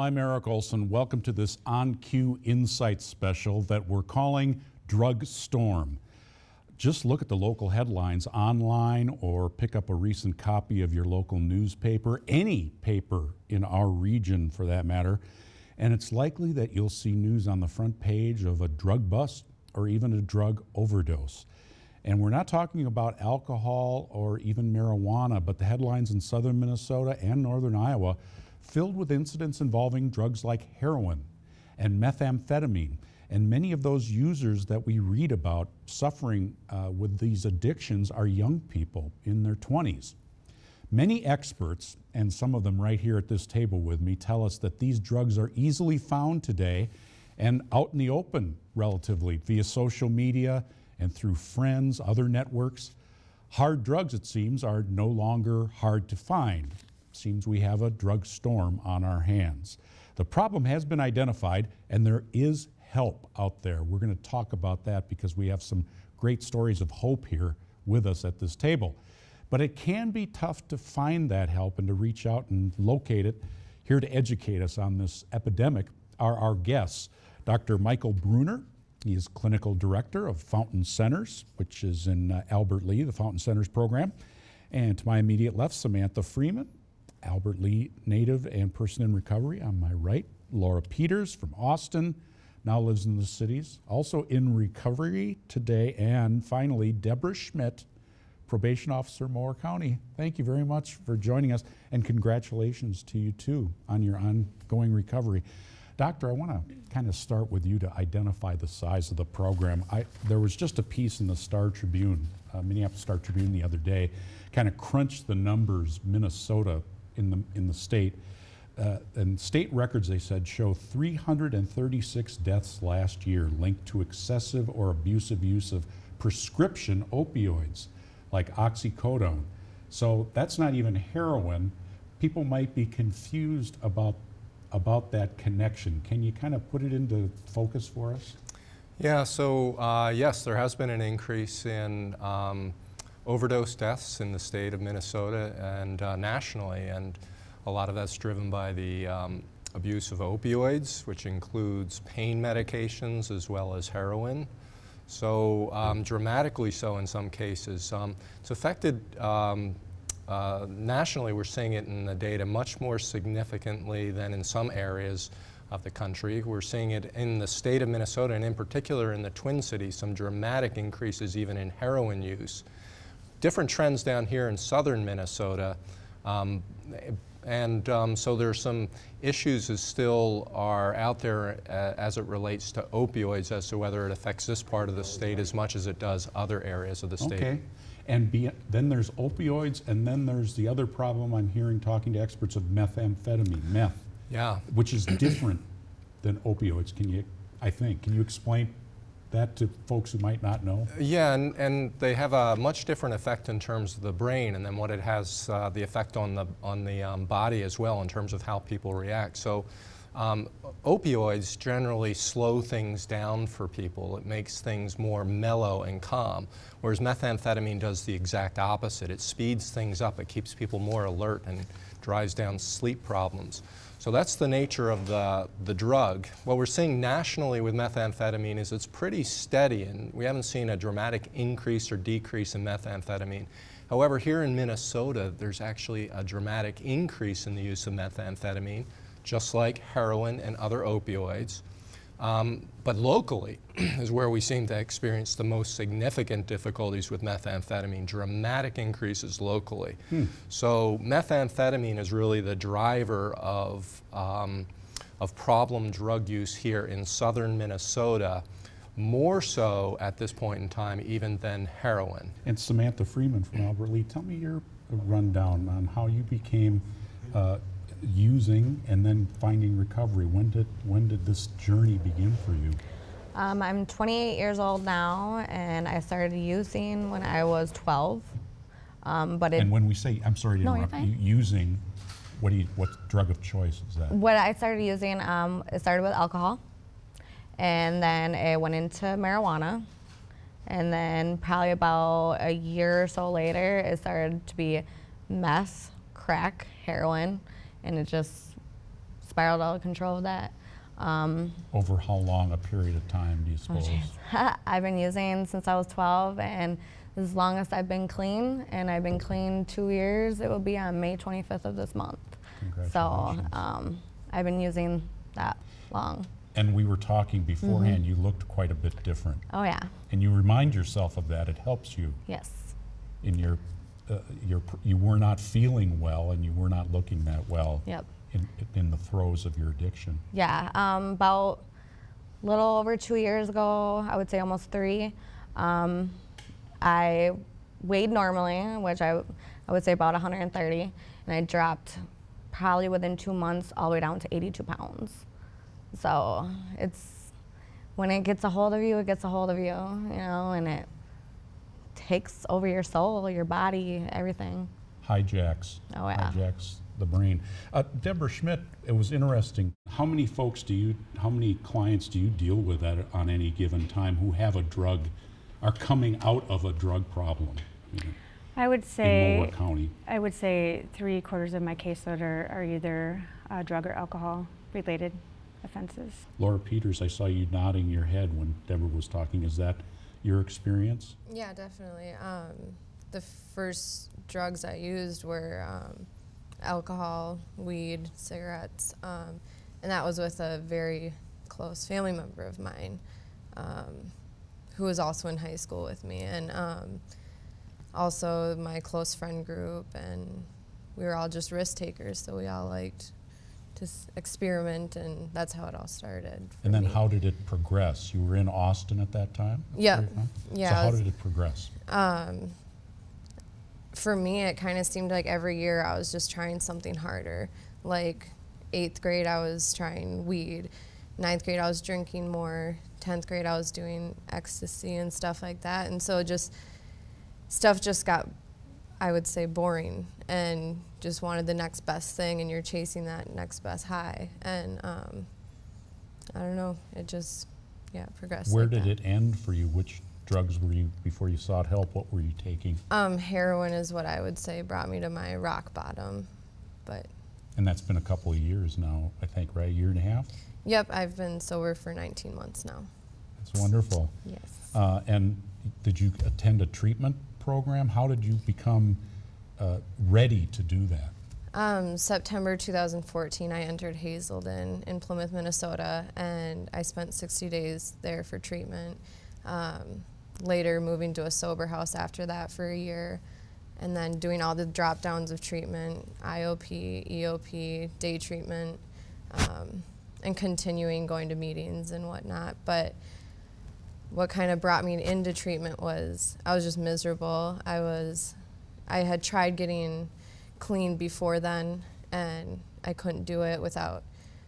I'm Eric Olson. Welcome to this On Cue Insights special that we're calling Drug Storm. Just look at the local headlines online or pick up a recent copy of your local newspaper, any paper in our region for that matter, and it's likely that you'll see news on the front page of a drug bust or even a drug overdose. And we're not talking about alcohol or even marijuana, but the headlines in southern Minnesota and northern Iowa filled with incidents involving drugs like heroin and methamphetamine. And many of those users that we read about suffering with these addictions are young people in their 20s. Many experts, and some of them right here at this table with me, tell us that these drugs are easily found today and out in the open relatively via social media and through friends, other networks. Hard drugs, it seems, are no longer hard to find. Seems we have a drug storm on our hands. The problem has been identified and there is help out there. We're going to talk about that because we have some great stories of hope here with us at this table. But it can be tough to find that help and to reach out and locate it. Here to educate us on this epidemic are our guests. Dr. Michael Bruner, he is Clinical Director of Fountain Centers, which is in Albert Lea, the Fountain Centers program. And to my immediate left, Samantha Freeman, Albert Lea native and person in recovery. On my right, Laura Peters from Austin, now lives in the cities, also in recovery today. And finally, Deborah Schmidt, probation officer, Moore County. Thank you very much for joining us, and congratulations to you too on your ongoing recovery. Doctor, I want to kind of start with you to identify the size of the program. There was just a piece in the Star Tribune, Minneapolis Star Tribune the other day, kind of crunched the numbers, Minnesota in the state. And state records, they said, show 336 deaths last year linked to excessive or abusive use of prescription opioids like oxycodone. So that's not even heroin. People might be confused about that connection. Can you kind of put it into focus for us? Yeah, so yes, there has been an increase in overdose deaths in the state of Minnesota and nationally, and a lot of that's driven by the abuse of opioids, which includes pain medications as well as heroin. So dramatically so in some cases. It's affected nationally. We're seeing it in the data much more significantly than in some areas of the country. We're seeing it in the state of Minnesota, and in particular in the Twin Cities, some dramatic increases even in heroin use. Different trends down here in southern Minnesota. So there's some issues that still are out there as it relates to opioids as to whether it affects this part of the state as much as it does other areas of the state. Okay. And then there's opioids, and then there's the other problem I'm hearing talking to experts of methamphetamine, meth. Yeah. Which is different than opioids. Can you explain that to folks who might not know? Yeah, and they have a much different effect in terms of the brain, and then what it has the effect on the body as well in terms of how people react. So opioids generally slow things down for people. It makes things more mellow and calm, whereas methamphetamine does the exact opposite. It speeds things up. It keeps people more alert and drives down sleep problems. So that's the nature of the drug. What we're seeing nationally with methamphetamine is it's pretty steady, and we haven't seen a dramatic increase or decrease in methamphetamine. However, here in Minnesota, there's actually a dramatic increase in the use of methamphetamine, just like heroin and other opioids. But locally is where we seem to experience the most significant difficulties with methamphetamine, dramatic increases locally. So methamphetamine is really the driver of problem drug use here in southern Minnesota, more so at this point in time even than heroin. And Samantha Freeman from Albert Lea, tell me your rundown on how you became using and then finding recovery. When did this journey begin for you? I'm 28 years old now, and I started using when I was 12. And when we say, I'm sorry to interrupt, using, what drug of choice is that? What I started using, it started with alcohol, and then it went into marijuana, and then probably about a year or so later, it started to be meth, crack, heroin, and it just spiraled out of control with that. Over how long a period of time do you suppose? I've been using since I was 12, and as long as I've been clean, and I've been clean 2 years. It will be on May 25th of this month. So I've been using that long. And we were talking beforehand, you looked quite a bit different. Oh yeah. And you remind yourself of that. It helps you. Yes. In you were not feeling well, and you were not looking that well. Yep. In the throes of your addiction. Yeah, about a little over 2 years ago, I would say almost 3, I weighed normally, which I would say about 130, and I dropped probably within 2 months all the way down to 82 pounds. So it's, when it gets a hold of you, it gets a hold of you, you know, and it takes over your soul, your body, everything. Hijacks. Oh yeah. Hijacks the brain. Deborah Schmidt, it was interesting. How many clients do you deal with on any given time who have a drug, are coming out of a drug problem? I would say, in Moore County. I would say 3/4 of my caseload are either drug or alcohol related offenses. Laura Peters, I saw you nodding your head when Deborah was talking. Is that your experience? Yeah, definitely. The first drugs I used were alcohol, weed, cigarettes, and that was with a very close family member of mine who was also in high school with me, and also my close friend group, and we were all just risk takers, so we all liked to experiment, and that's how it all started. And then how did it progress? You were in Austin at that time? Yeah. Yeah. So how did it progress? For me, it kind of seemed like every year I was just trying something harder. Like 8th grade, I was trying weed. 9th grade, I was drinking more. 10th grade, I was doing ecstasy and stuff like that. And so stuff just got, I would say, boring, and just wanted the next best thing, and you're chasing that next best high. And I don't know, it just, progressed. Where did it end for you? Which drugs were you, before you sought help, what were you taking? Heroin is what I would say brought me to my rock bottom, but. And that's been a couple of years now, I think, right? A year and a half? Yep, I've been sober for 19 months now. That's wonderful. Yes. And did you attend a treatment program? How did you become ready to do that? September 2014, I entered Hazelden in Plymouth, Minnesota, and I spent 60 days there for treatment. Later moving to a sober house after that for a year, and then doing all the drop downs of treatment, IOP, EOP, day treatment, and continuing going to meetings and whatnot. But what kind of brought me into treatment was I was just miserable. I had tried getting clean before then, and I couldn't do it without,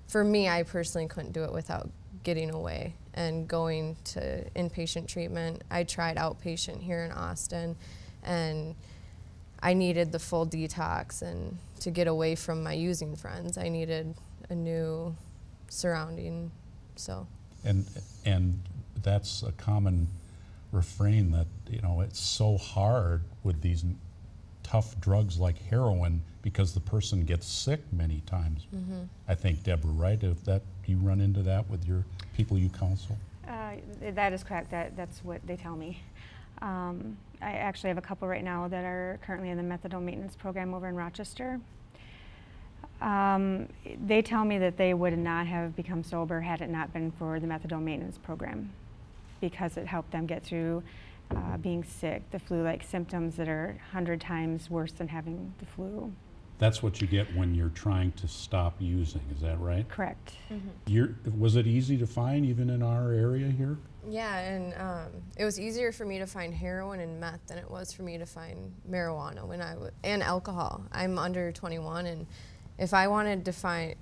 for me, I personally couldn't do it without getting away and going to inpatient treatment. I tried outpatient here in Austin, and I needed the full detox, and to get away from my using friends, I needed a new surrounding, so. And that's a common refrain that, you know, it's so hard with these tough drugs like heroin because the person gets sick many times. I think, Deborah, right? If that, you run into that with your people you counsel? That is correct. That's what they tell me. I actually have a couple right now that are currently in the methadone maintenance program over in Rochester. They tell me that they would not have become sober had it not been for the methadone maintenance program, because it helped them get through being sick, the flu-like symptoms that are 100 times worse than having the flu. That's what you get when you're trying to stop using, is that right? Correct. Was it easy to find even in our area here? Yeah, and it was easier for me to find heroin and meth than it was for me to find marijuana and alcohol. I'm under 21, and if I wanted to find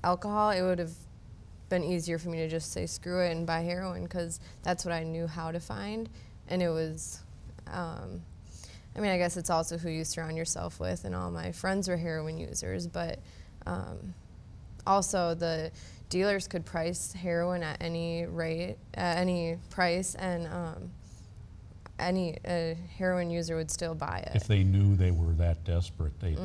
alcohol, it would have been easier for me to just say screw it and buy heroin, because that's what I knew how to find. And it was, I mean, I guess it's also who you surround yourself with, and all my friends were heroin users, but also the dealers could price heroin at any rate, at any price, and any heroin user would still buy it. If they knew they were that desperate, they.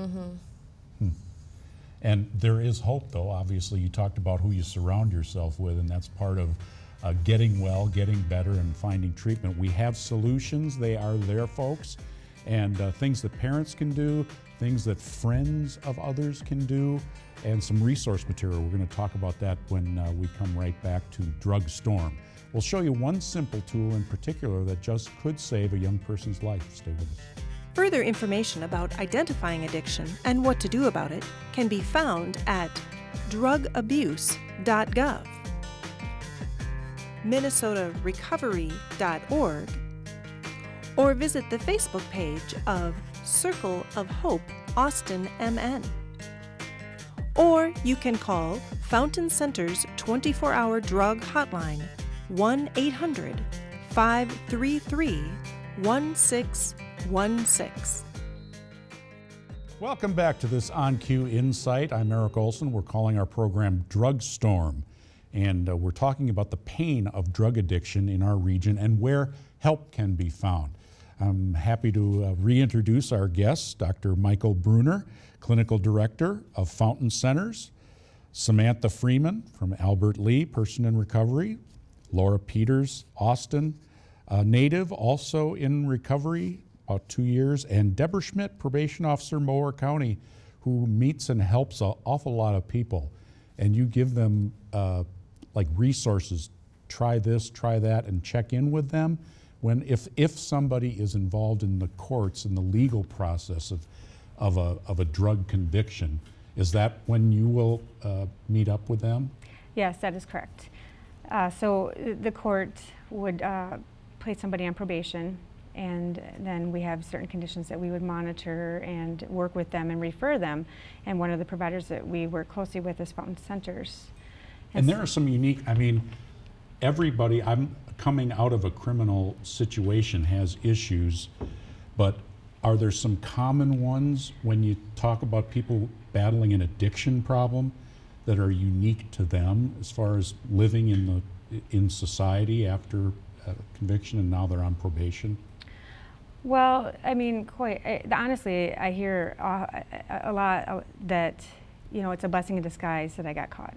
And there is hope, though. Obviously, you talked about who you surround yourself with, and that's part of getting well, getting better, and finding treatment. We have solutions. They are there, folks, and things that parents can do, things that friends of others can do, and some resource material. We're going to talk about that when we come right back to Drug Storm. We'll show you one simple tool in particular that just could save a young person's life. Stay with us. Further information about identifying addiction and what to do about it can be found at drugabuse.gov, minnesotarecovery.org, or visit the Facebook page of Circle of Hope Austin MN. Or you can call Fountain Center's 24-hour drug hotline, 1-800-533-1616. Welcome back to this On Cue Insight. I'm Eric Olson. We're calling our program Drug Storm, and we're talking about the pain of drug addiction in our region and where help can be found. I'm happy to reintroduce our guest, Dr. Michael Bruner, Clinical Director of Fountain Centers, Samantha Freeman from Albert Lee, Person in Recovery, Laura Peters, Austin, native, also in recovery, about 2 years, and Deborah Schmidt, Probation Officer, Mower County, who meets and helps an awful lot of people. And you give them like resources, try this, try that, and check in with them. When if somebody is involved in the courts, in the legal process of a drug conviction, is that when you will meet up with them? Yes, that is correct. So the court would place somebody on probation, and then we have certain conditions that we would monitor and work with them and refer them. And one of the providers that we work closely with is Fountain Centers. And there are some unique, I mean, everybody, I'm coming out of a criminal situation has issues, but are there some common ones when you talk about people battling an addiction problem that are unique to them as far as living in society after conviction and now they're on probation? Well, I mean, honestly, I hear a lot that, you know, it's a blessing in disguise that I got caught.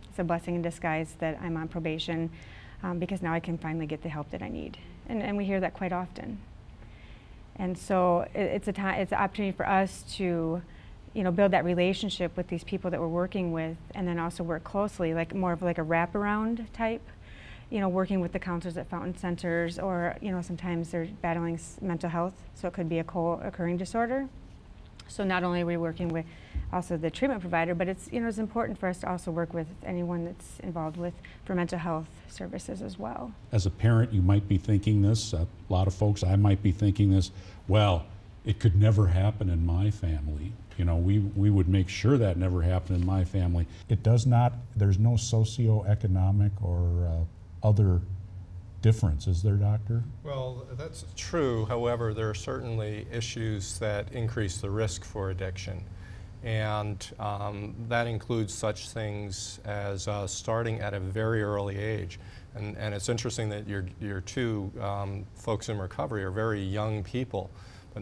It's a blessing in disguise that I'm on probation because now I can finally get the help that I need. And we hear that quite often. And so it's an opportunity for us to, you know, build that relationship with these people that we're working with, and then also work closely, like more of like a wraparound type, you know, working with the counselors at Fountain Centers, or, you know, sometimes they're battling mental health, so it could be a co-occurring disorder. So not only are we working with also the treatment provider, but it's, you know, it's important for us to also work with anyone that's involved with for mental health services as well. As a parent, you might be thinking this, a lot of folks, I might be thinking this, well, it could never happen in my family. You know, we would make sure that never happened in my family. It does not, there's no socioeconomic or other difference, is there, Doctor? Well, that's true. However, there are certainly issues that increase the risk for addiction. And that includes such things as starting at a very early age. And it's interesting that your two folks in recovery are very young people.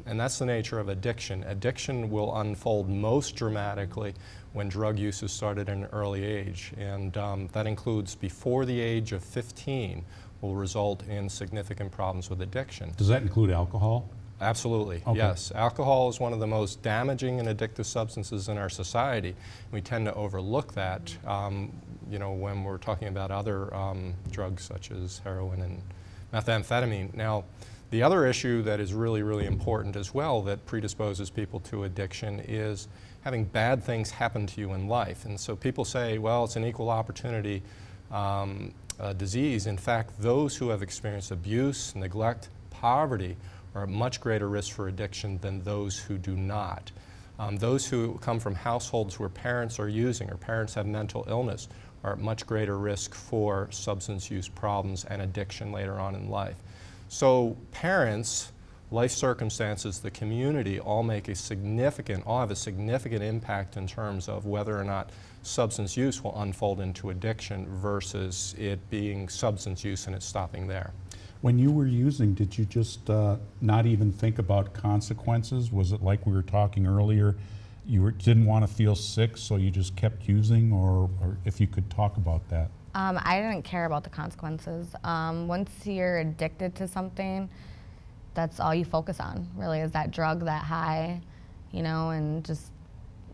And that's the nature of addiction. Addiction will unfold most dramatically when drug use is started at an early age. And that includes before the age of 15 will result in significant problems with addiction. Does that include alcohol? Absolutely, okay. Yes. Alcohol is one of the most damaging and addictive substances in our society. We tend to overlook that, you know, when we're talking about other drugs such as heroin and methamphetamine. Now, the other issue that is really, really important as well that predisposes people to addiction is having bad things happen to you in life. And so people say, well, it's an equal opportunity disease. In fact, those who have experienced abuse, neglect, poverty are at much greater risk for addiction than those who do not. Those who come from households where parents are using or parents have mental illness are at much greater risk for substance use problems and addiction later on in life. So parents, life circumstances, the community all have a significant impact in terms of whether or not substance use will unfold into addiction versus it being substance use and it's stopping there. When you were using, did you just not even think about consequences? Was it like we were talking earlier, didn't want to feel sick, so you just kept using, or if you could talk about that. I didn't care about the consequences. Once you're addicted to something, that's all you focus on, really, is that drug, that high, you know, and just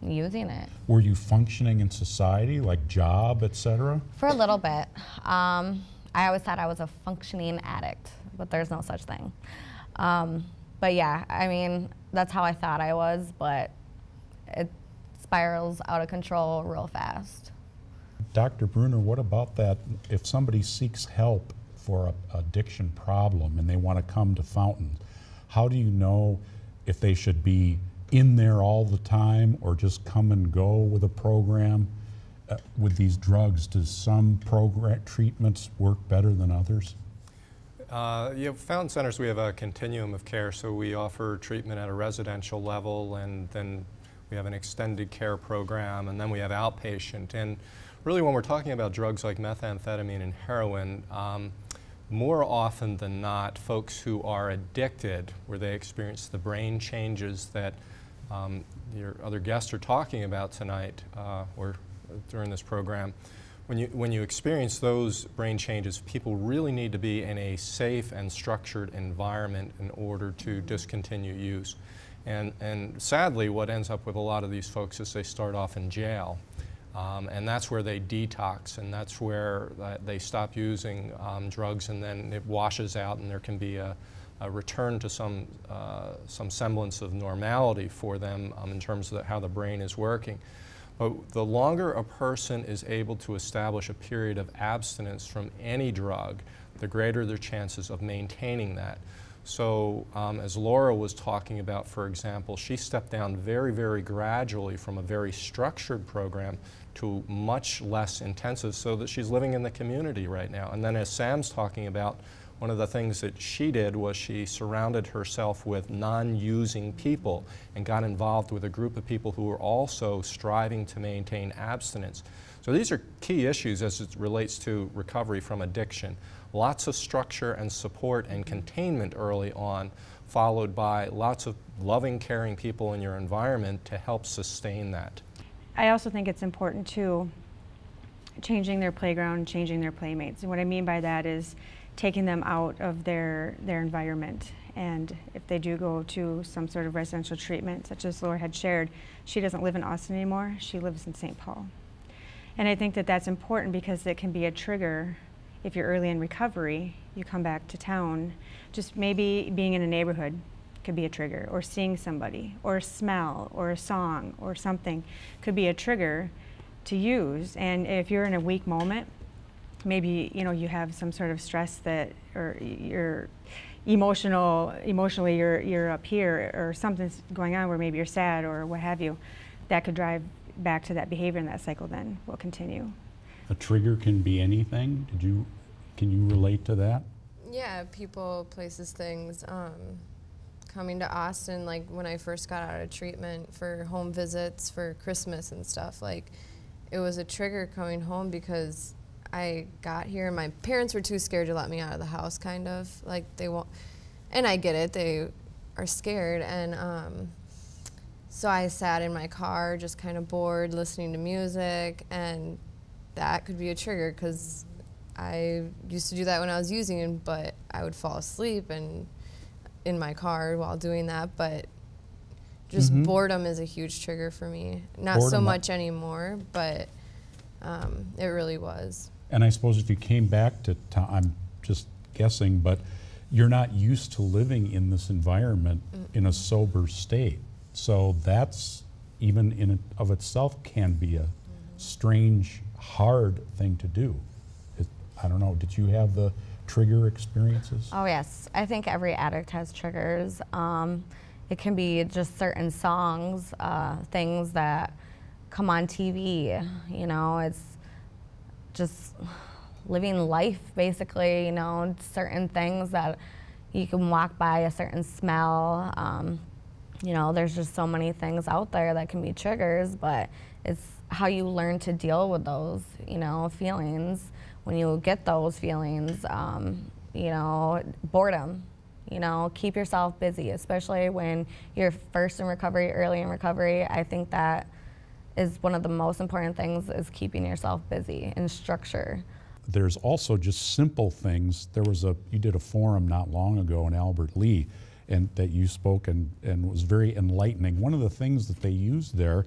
using it. Were you functioning in society, like job, etc.? For a little bit. I always thought I was a functioning addict, but there's no such thing. But yeah, I mean, that's how I thought I was, but it spirals out of control real fast. Dr. Bruner, what about that? If somebody seeks help for an addiction problem and they want to come to Fountain, how do you know if they should be in there all the time or just come and go with a program? With these drugs, does some program treatments work better than others? Fountain Centers, we have a continuum of care, so we offer treatment at a residential level, and then we have an extended care program, and then we have outpatient. And really, when we're talking about drugs like methamphetamine and heroin, more often than not, folks who are addicted, where they experience the brain changes that your other guests are talking about tonight or during this program, when you experience those brain changes, people really need to be in a safe and structured environment in order to discontinue use. And sadly, what ends up with a lot of these folks is they start off in jail. And that's where they detox, and that's where they stop using drugs, and then it washes out, and there can be a return to some semblance of normality for them in terms of how the brain is working. But the longer a person is able to establish a period of abstinence from any drug, the greater their chances of maintaining that. So as Laura was talking about, for example, she stepped down very, very gradually from a very structured program to much less intensive, so that she's living in the community right now. And then as Sam's talking about, one of the things that she did was she surrounded herself with non-using people and got involved with a group of people who were also striving to maintain abstinence. So these are key issues as it relates to recovery from addiction. Lots of structure and support and containment early on, followed by lots of loving, caring people in your environment to help sustain that. I also think it's important too, changing their playground, changing their playmates. And what I mean by that is taking them out of their environment. And if they do go to some sort of residential treatment, such as Laura had shared, she doesn't live in Austin anymore, she lives in St. Paul. And I think that that's important because it can be a trigger. If you're early in recovery, you come back to town, just maybe being in a neighborhood could be a trigger, or seeing somebody, or a smell, or a song, or something could be a trigger to use. And if you're in a weak moment, maybe you have some sort of stress that, or you're emotionally you're up here, or something's going on where maybe you're sad or what have you, that could drive back to that behavior, and that cycle then will continue. A trigger can be anything. Can you relate to that? Yeah, people, places, things. Coming to Austin, like when I first got out of treatment for home visits for Christmas and stuff, like it was a trigger coming home because I got here and my parents were too scared to let me out of the house, kind of. Like they won't, and I get it, they are scared. And so I sat in my car just kind of bored, listening to music, and that could be a trigger because I used to do that when I was using, but I would fall asleep and in my car while doing that. But just boredom is a huge trigger for me. Not so much anymore, but it really was. And I suppose if you came back to town, I'm just guessing, but you're not used to living in this environment in a sober state. So that's, even in and of itself, can be a strange, hard thing to do. I don't know, did you have the trigger experiences? Oh yes, I think every addict has triggers. It can be just certain songs, things that come on TV, it's just living life basically, certain things that you can walk by, a certain smell. There's just so many things out there that can be triggers, but it's how you learn to deal with those, feelings. When you get those feelings, boredom You know, keep yourself busy, especially when you're first in recovery, early in recovery. I think that is one of the most important things, is keeping yourself busy and structure. There's also just simple things. You did a forum not long ago in Albert Lee, and that you spoke and was very enlightening. One of the things that they used there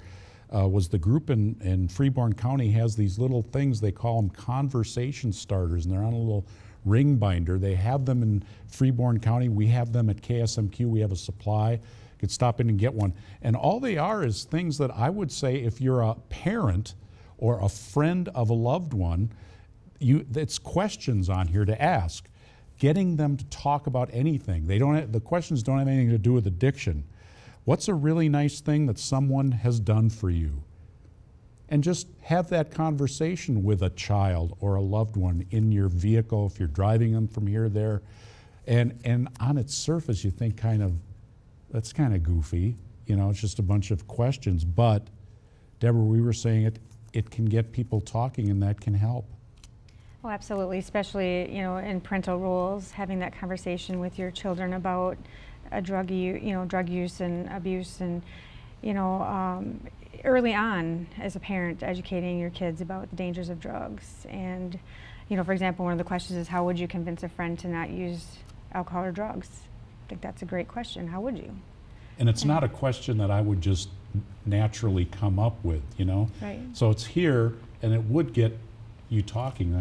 was the group in Freeborn County has these little things, they call them conversation starters, and they're on a little ring binder. They have them in Freeborn County. We have them at KSMQ. We have a supply. You could stop in and get one. And all they are is things that I would say, if you're a parent or a friend of a loved one, it's questions on here to ask, getting them to talk about anything. The questions don't have anything to do with addiction. What's a really nice thing that someone has done for you? And just have that conversation with a child or a loved one in your vehicle if you're driving them from here to there. And on its surface, you think that's kind of goofy. You know, it's just a bunch of questions. But, Deborah, we were saying it can get people talking, and that can help. Oh, absolutely, especially, you know, in parental roles, having that conversation with your children about drug use and abuse, and, you know, early on as a parent, educating your kids about the dangers of drugs. And, you know, for example, one of the questions is, how would you convince a friend to not use alcohol or drugs? I think that's a great question. How would you? And it's not a question that I would just naturally come up with, you know? Right. So it's here, and it would get you talking.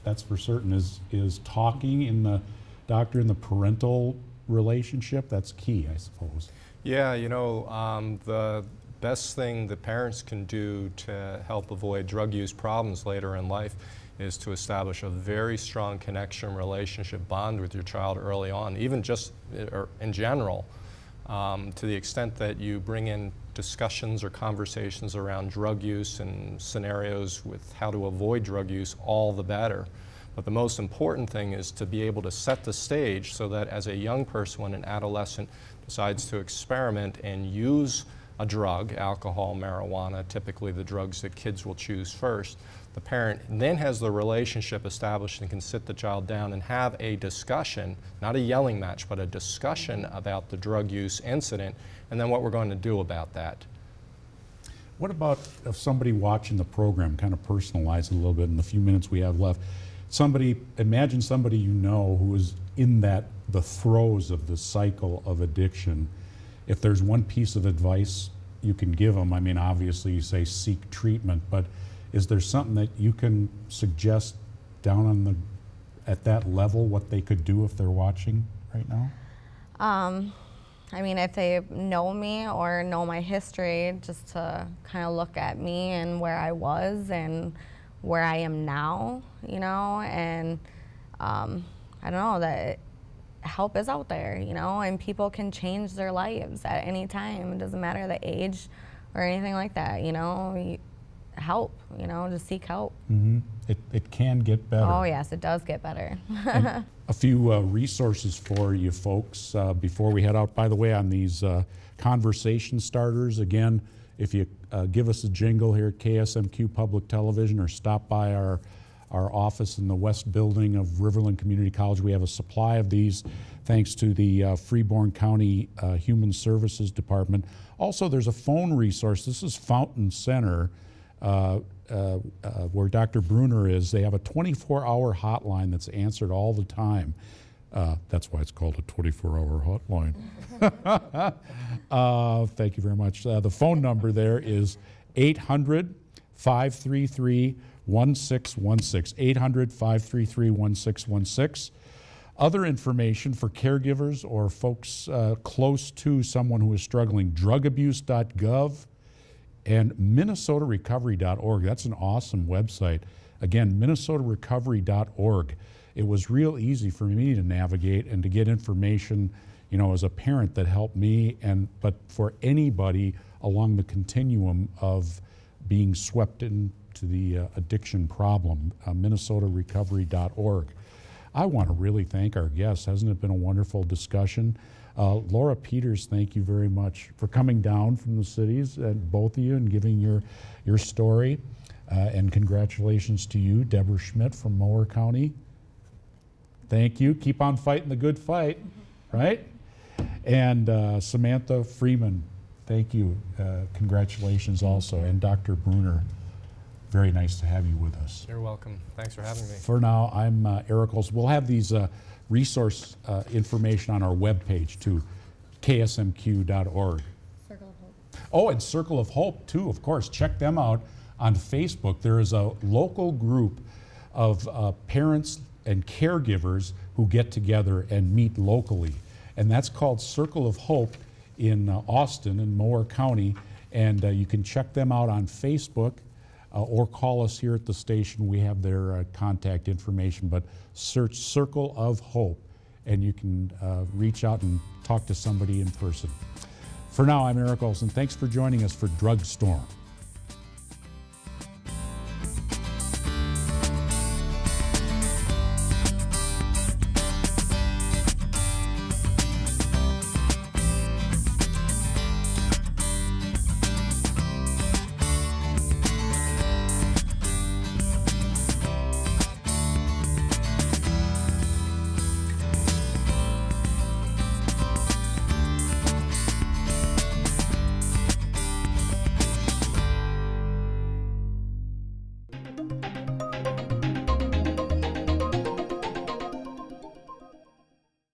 That's for certain. Is talking in the doctor and the parental relationship, that's key, I suppose. Yeah, you know, the best thing that parents can do to help avoid drug use problems later in life is to establish a very strong connection, relationship, bond with your child early on, even just in general, to the extent that you bring in discussions or conversations around drug use and scenarios with how to avoid drug use, all the better. But the most important thing is to be able to set the stage so that as a young person, when an adolescent decides to experiment and use a drug, alcohol, marijuana, typically the drugs that kids will choose first, the parent then has the relationship established and can sit the child down and have a discussion, not a yelling match, but a discussion about the drug use incident, and then what we're going to do about that. What about if somebody watching the program, kind of personalize it a little bit in the few minutes we have left, imagine somebody you know who is in the throes of the cycle of addiction. If there's one piece of advice you can give them, I mean, obviously you say seek treatment, but is there something that you can suggest down at that level, what they could do if they're watching right now? I mean, if they know me or know my history, just to kind of look at me and where I was and where I am now, you know, and I don't know, that help is out there, you know, and people can change their lives at any time. It doesn't matter the age or anything like that, you know. Help, you know, just seek help. Mm-hmm. It can get better. Oh yes, it does get better. A few resources for you folks before we head out. By the way, on these conversation starters, again, if you give us a jingle here at KSMQ Public Television or stop by our office in the West Building of Riverland Community College, we have a supply of these thanks to the Freeborn County Human Services Department. Also, there's a phone resource. This is Fountain Center, where Dr. Bruner is. They have a 24-hour hotline that's answered all the time. That's why it's called a 24-hour hotline. Thank you very much. The phone number there is 800-533-1616, 800-533-1616. Other information for caregivers or folks close to someone who is struggling, drugabuse.gov and minnesotarecovery.org. That's an awesome website. Again, minnesotarecovery.org. It was real easy for me to navigate and to get information, you know, as a parent that helped me, but for anybody along the continuum of being swept into the addiction problem, minnesotarecovery.org. I want to really thank our guests. Hasn't it been a wonderful discussion? Laura Peters, thank you very much for coming down from the cities, both of you, and giving your story. And congratulations to you, Deborah Schmidt from Mower County. Thank you. Keep on fighting the good fight. right? And Samantha Freeman, thank you. Congratulations also. And Dr. Bruner, very nice to have you with us. You're welcome. Thanks for having me. For now, I'm Eric Olson. We'll have these resource information on our webpage too, ksmq.org. Circle of Hope. Oh, and Circle of Hope too, of course. Check them out on Facebook. There is a local group of parents and caregivers who get together and meet locally. And that's called Circle of Hope in Austin and Moore County. And you can check them out on Facebook or call us here at the station. We have their contact information, but search Circle of Hope and you can reach out and talk to somebody in person. For now, I'm Eric Olson. Thanks for joining us for Drug Storm.